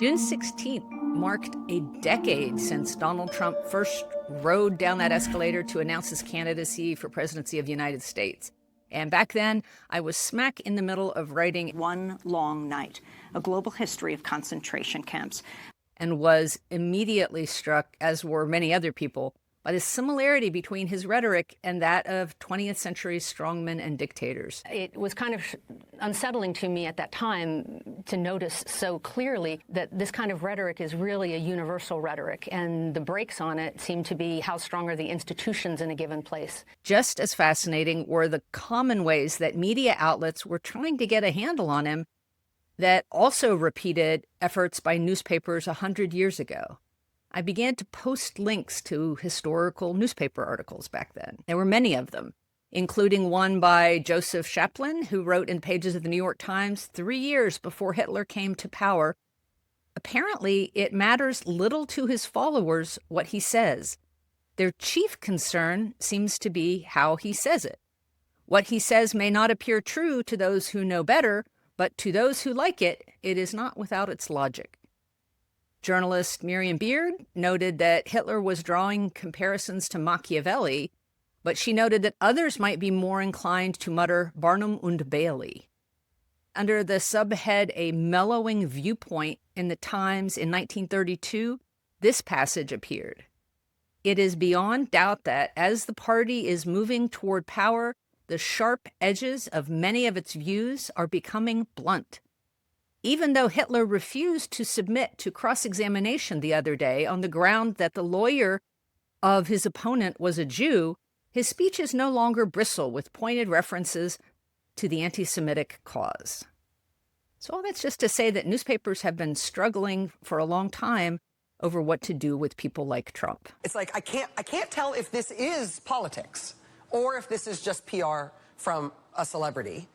June 16th marked a decade since Donald Trump first rode down that escalator to announce his candidacy for presidency of the United States. And back then, I was smack in the middle of writing One Long Night, a global history of concentration camps, and was immediately struck, as were many other people, by the similarity between his rhetoric and that of 20th century strongmen and dictators. It was kind of unsettling to me at that time to notice so clearly that this kind of rhetoric is really a universal rhetoric, and the brakes on it seem to be how strong are the institutions in a given place. Just as fascinating were the common ways that media outlets were trying to get a handle on him that also repeated efforts by newspapers 100 years ago. I began to post links to historical newspaper articles back then. There were many of them, including one by Joseph Chaplin, who wrote in pages of the New York Times 3 years before Hitler came to power. Apparently, it matters little to his followers what he says. Their chief concern seems to be how he says it. What he says may not appear true to those who know better, but to those who like it, it is not without its logic. Journalist Miriam Beard noted that Hitler was drawing comparisons to Machiavelli, but she noted that others might be more inclined to mutter Barnum und Bailey. Under the subhead, A Mellowing Viewpoint in the Times in 1932, this passage appeared. It is beyond doubt that as the party is moving toward power, the sharp edges of many of its views are becoming blunt. Even though Hitler refused to submit to cross-examination the other day on the ground that the lawyer of his opponent was a Jew, his speeches no longer bristle with pointed references to the anti-Semitic cause. So all that's just to say that newspapers have been struggling for a long time over what to do with people like Trump. It's like I can't tell if this is politics or if this is just PR from a celebrity.